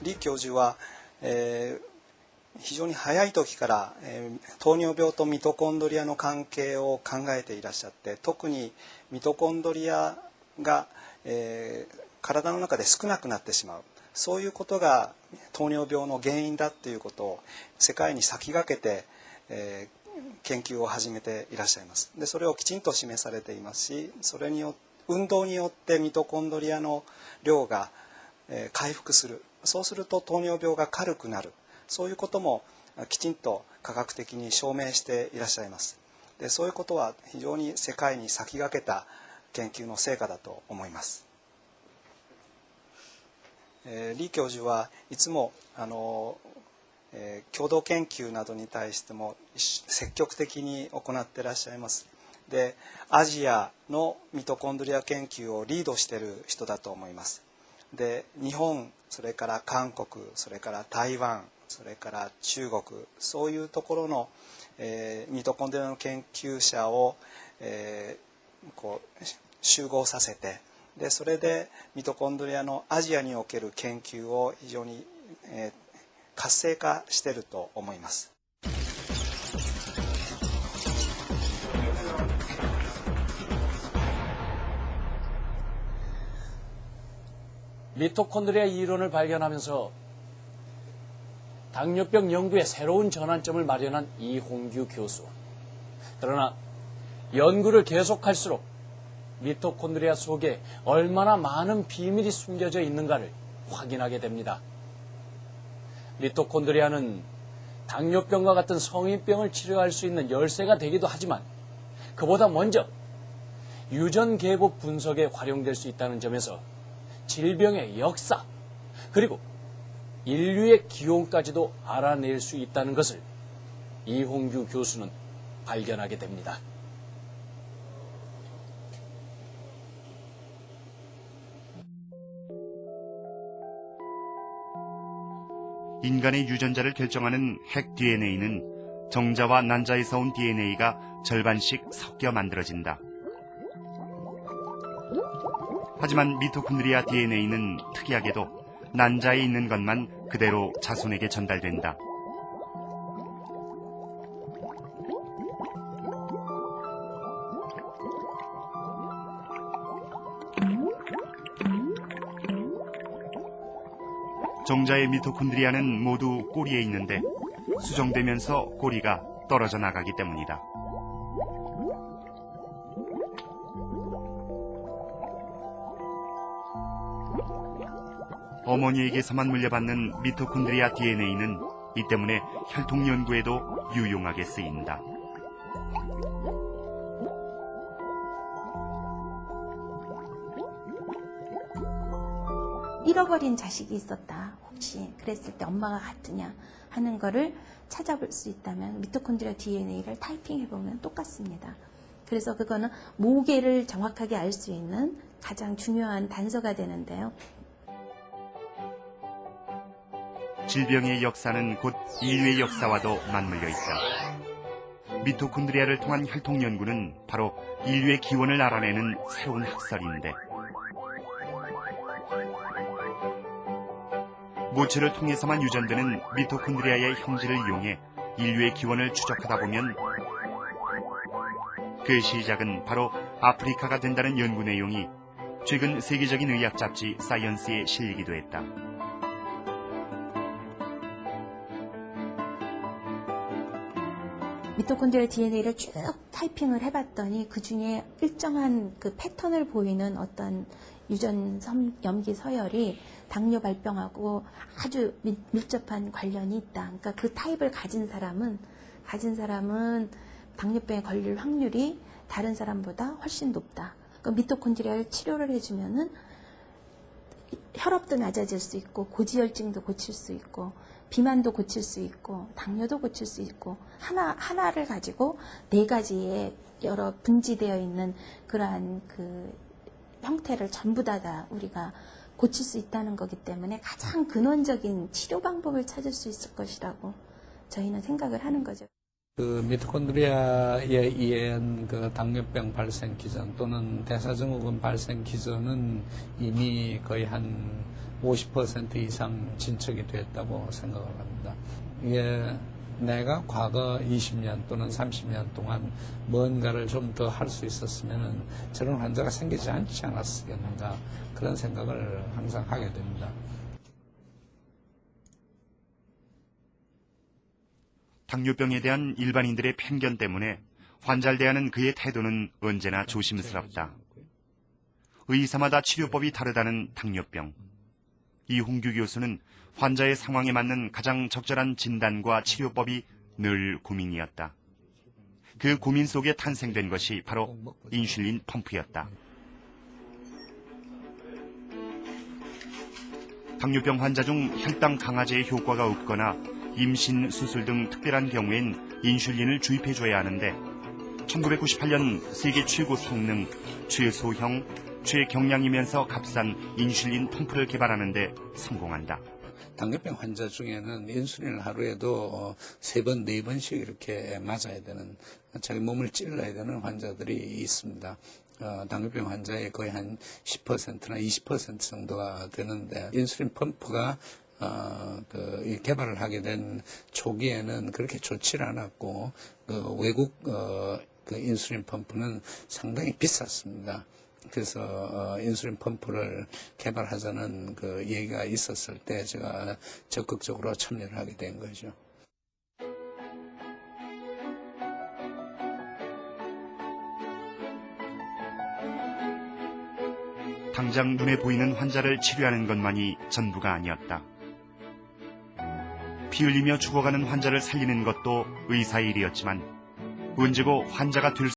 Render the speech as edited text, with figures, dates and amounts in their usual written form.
李教授は、非常に早い時から、糖尿病とミトコンドリアの関係を考えていらっしゃって、特にミトコンドリアが、体の中で少なくなってしまう、そういうことが糖尿病の原因だということを世界に先駆けて、研究を始めていらっしゃいます。でそれをきちんと示されていますし、それによって運動によってミトコンドリアの量が、回復する、そうすると糖尿病が軽くなる、そういうこともきちんと科学的に証明していらっしゃいます。でそういうことは非常に世界に先駆けた研究の成果だと思います。李教授はいつも共同研究などに対しても積極的に行っていらっしゃいます。でアジアのミトコンドリア研究をリードしている人だと思います。で日本、それから韓国、それから台湾、それから中国、そういうところの、ミトコンドリアの研究者を、こう集合させて、でそれでミトコンドリアのアジアにおける研究を非常に、活性化していると思います。미토콘드리아 이론을 발견하면서 당뇨병 연구에 새로운 전환점을 마련한 이홍규 교수. 그러나 연구를 계속할수록 미토콘드리아 속에 얼마나 많은 비밀이 숨겨져 있는가를 확인하게 됩니다. 미토콘드리아는 당뇨병과 같은 성인병을 치료할 수 있는 열쇠가 되기도 하지만 그보다 먼저 유전 계보 분석에 활용될 수 있다는 점에서 질병의 역사, 그리고 인류의 기원까지도 알아낼 수 있다는 것을 이홍규 교수는 발견하게 됩니다. 인간의 유전자를 결정하는 핵 DNA는 정자와 난자에서 온 DNA가 절반씩 섞여 만들어진다. 하지만 미토콘드리아 DNA는 특이하게도 난자에 있는 것만 그대로 자손에게 전달된다. 정자의 미토콘드리아는 모두 꼬리에 있는데 수정되면서 꼬리가 떨어져 나가기 때문이다. 어머니에게서만 물려받는 미토콘드리아 DNA는 이 때문에 혈통 연구에도 유용하게 쓰인다. 잃어버린 자식이 있었다. 혹시 그랬을 때 엄마가 같으냐 하는 거를 찾아볼 수 있다면 미토콘드리아 DNA를 타이핑해보면 똑같습니다. 그래서 그거는 모계를 정확하게 알 수 있는 가장 중요한 단서가 되는데요. 질병의 역사는 곧 인류의 역사와도 맞물려 있다. 미토콘드리아를 통한 혈통 연구는 바로 인류의 기원을 알아내는 새로운 학설인데, 모체를 통해서만 유전되는 미토콘드리아의 형질을 이용해 인류의 기원을 추적하다 보면 그 시작은 바로 아프리카가 된다는 연구 내용이 최근 세계적인 의학 잡지 사이언스에 실리기도 했다. 미토콘드리아 DNA를 쭉 타이핑을 해봤더니 그 중에 일정한 그 패턴을 보이는 어떤 유전 염기 서열이 당뇨 발병하고 아주 밀접한 관련이 있다. 그러니까 그 타입을 가진 사람은 당뇨병에 걸릴 확률이 다른 사람보다 훨씬 높다. 그러니까 미토콘드리아를 치료를 해주면은 혈압도 낮아질 수 있고 고지혈증도 고칠 수 있고 비만도 고칠 수 있고 당뇨도 고칠 수 있고 하나를 가지고 네 가지의 여러 분지되어 있는 그러한 그 형태를 전부 다 우리가 고칠 수 있다는 거기 때문에 가장 근원적인 치료 방법을 찾을 수 있을 것이라고 저희는 생각을 하는 거죠. 그 미토콘드리아에 의한 그 당뇨병 발생 기전 또는 대사증후군 발생 기전은 이미 거의 한 50% 이상 진척이 됐다고 생각을 합니다. 이게 내가 과거 20년 또는 30년 동안 뭔가를 좀 더 할 수 있었으면 저런 환자가 생기지 않지 않았겠는가 그런 생각을 항상 하게 됩니다. 당뇨병에 대한 일반인들의 편견 때문에 환자를 대하는 그의 태도는 언제나 조심스럽다. 의사마다 치료법이 다르다는 당뇨병. 이홍규 교수는 환자의 상황에 맞는 가장 적절한 진단과 치료법이 늘 고민이었다. 그 고민 속에 탄생된 것이 바로 인슐린 펌프였다. 당뇨병 환자 중 혈당 강화제의 효과가 없거나 임신, 수술 등 특별한 경우엔 인슐린을 주입해줘야 하는데 1998년 세계 최고 성능, 최소형, 최경량이면서 값싼 인슐린 펌프를 개발하는 데 성공한다. 당뇨병 환자 중에는 인슐린을 하루에도 3번, 4번씩 이렇게 맞아야 되는, 자기 몸을 찔러야 되는 환자들이 있습니다. 당뇨병 환자의 거의 한 10%나 20% 정도가 되는데, 인슐린 펌프가 개발을 하게 된 초기에는 그렇게 좋지 않았고, 외국 인슐린 펌프는 상당히 비쌌습니다. 그래서 인슐린 펌프를 개발하자는 그 얘기가 있었을 때 제가 적극적으로 참여를 하게 된 거죠. 당장 눈에 보이는 환자를 치료하는 것만이 전부가 아니었다. 피 흘리며 죽어가는 환자를 살리는 것도 의사의 일이었지만 언제고 환자가 될